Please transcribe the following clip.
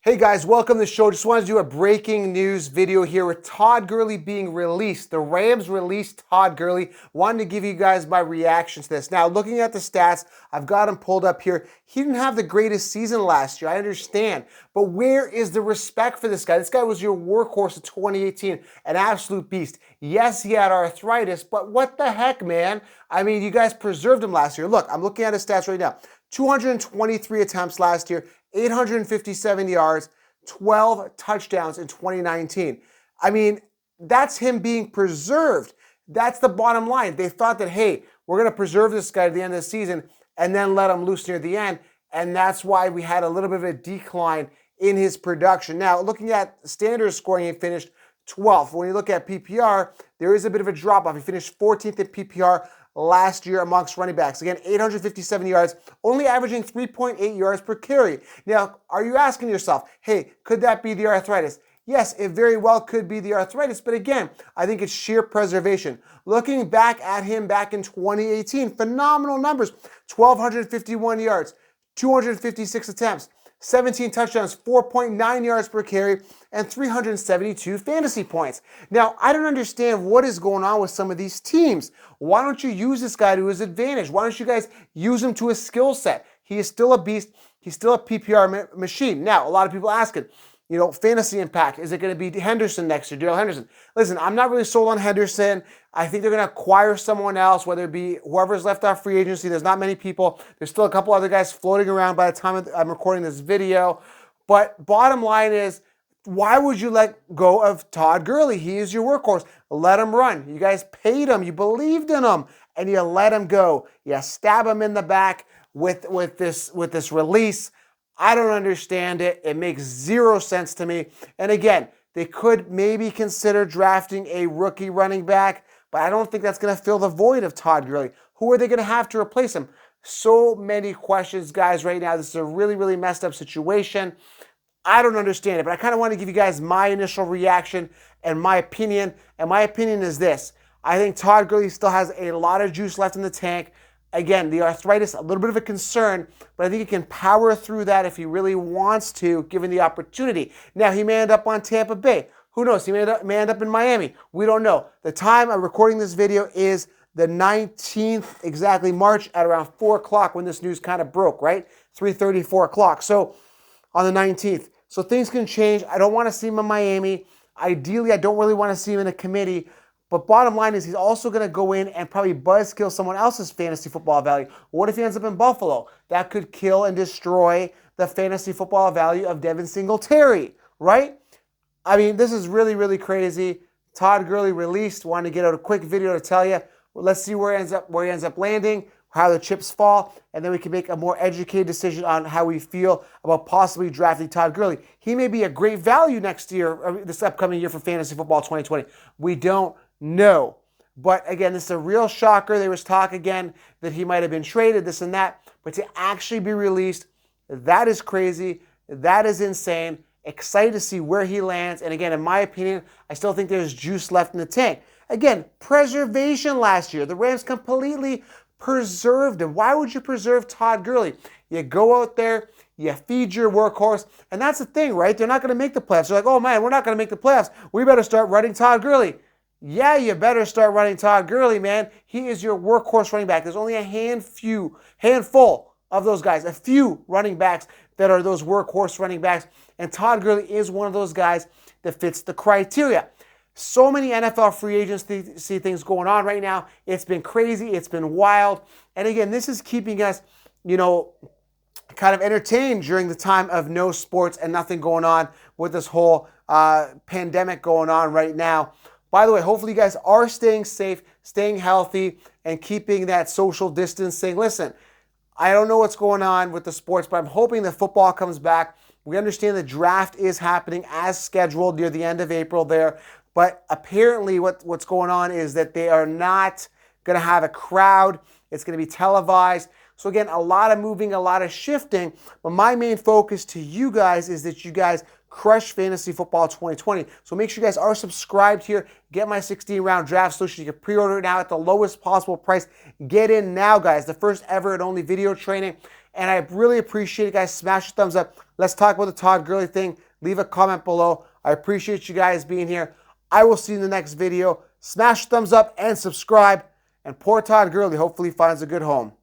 Hey guys, welcome to the show. Just wanted to do a breaking news video here with Todd Gurley being released. The Rams released Todd Gurley. Wanted to give you guys my reaction to this. Now, looking at the stats, I've got him pulled up here. He didn't have the greatest season last year, I understand. But where is the respect for this guy? This guy was your workhorse of 2018, an absolute beast. Yes, he had arthritis, but what the heck, man? I mean, you guys preserved him last year. Look, I'm looking at his stats right now. 223 attempts last year, 857 yards, 12 touchdowns in 2019. I mean, that's him being preserved. That's the bottom line. They thought that, hey, we're going to preserve this guy at the end of the season and then let him loose near the end. And that's why we had a little bit of a decline in his production. Now, looking at standard scoring, he finished 12th. When you look at PPR, there is a bit of a drop-off. He finished 14th in PPR last year amongst running backs. Again, 857 yards, only averaging 3.8 yards per carry. Now, are you asking yourself, hey, could that be the arthritis? Yes, it very well could be the arthritis, but again, I think it's sheer preservation. Looking back at him back in 2018, phenomenal numbers, 1,251 yards, 256 attempts, 17 touchdowns, 4.9 yards per carry, and 372 fantasy points. Now, I don't understand what is going on with some of these teams. Why don't you use this guy to his advantage? Why don't you guys use him to his skill set? He is still a beast. He's still a PPR machine. Now, a lot of people asking, fantasy impact. Is it going to be Henderson next year, Darrell Henderson? Listen, I'm not really sold on Henderson. I think they're going to acquire someone else, whether it be whoever's left off free agency. There's not many people. There's still a couple other guys floating around by the time I'm recording this video. But bottom line is, why would you let go of Todd Gurley? He is your workhorse. Let him run. You guys paid him. You believed in him, and you let him go. You stab him in the back with this release. I don't understand it. It makes zero sense to me. And again, they could maybe consider drafting a rookie running back, but I don't think that's going to fill the void of Todd Gurley. Who are they going to have to replace him? So many questions, guys, right now. This is a really, really messed up situation. I don't understand it, but I kind of want to give you guys my initial reaction and my opinion. And my opinion is this. I think Todd Gurley still has a lot of juice left in the tank. Again, the arthritis, a little bit of a concern, but I think he can power through that if he really wants to, given the opportunity. Now, he may end up on Tampa Bay. Who knows? He may end up in Miami. We don't know. The time I'm recording this video is the 19th, exactly March, at around 4 o'clock when this news kind of broke, right? 3:30, 4 o'clock. So on the 19th. So things can change. I don't want to see him in Miami. Ideally, I don't really want to see him in a committee. But bottom line is he's also going to go in and probably buzzkill someone else's fantasy football value. What if he ends up in Buffalo? That could kill and destroy the fantasy football value of Devin Singletary, right? I mean, this is really, really crazy. Todd Gurley released. Wanted to get out a quick video to tell you. Well, let's see where he ends up landing, how the chips fall, and then we can make a more educated decision on how we feel about possibly drafting Todd Gurley. He may be a great value next year, this upcoming year for fantasy football 2020. We don't know. But again, this is a real shocker. There was talk again that he might have been traded, this and that. But to actually be released, that is crazy. That is insane. Excited to see where he lands. And again, in my opinion, I still think there's juice left in the tank. Again, preservation last year. The Rams completely preserved him. Why would you preserve Todd Gurley? You go out there, you feed your workhorse, and that's the thing, right? They're not going to make the playoffs. They're like, oh man, we're not going to make the playoffs. We better start running Todd Gurley. Yeah, you better start running Todd Gurley, man. He is your workhorse running back. There's only a handful of those guys, a few running backs that are those workhorse running backs, and Todd Gurley is one of those guys that fits the criteria. So many NFL free agents see things going on right now. It's been crazy. It's been wild. And again, this is keeping us, kind of entertained during the time of no sports and nothing going on with this whole pandemic going on right now. By the way, hopefully you guys are staying safe, staying healthy, and keeping that social distancing. Listen, I don't know what's going on with the sports, but I'm hoping that football comes back. We understand the draft is happening as scheduled near the end of April there. But apparently what's going on is that they are not going to have a crowd. It's going to be televised. So again, a lot of moving, a lot of shifting. But my main focus to you guys is that you guys crush fantasy football 2020. So make sure you guys are subscribed here. Get my 16-round draft solution. You can pre-order it now at the lowest possible price. Get in now, guys. The first ever and only video training. And I really appreciate it, guys. Smash the thumbs up. Let's talk about the Todd Gurley thing. Leave a comment below. I appreciate you guys being here. I will see you in the next video. Smash the thumbs up and subscribe. And poor Todd Gurley hopefully finds a good home.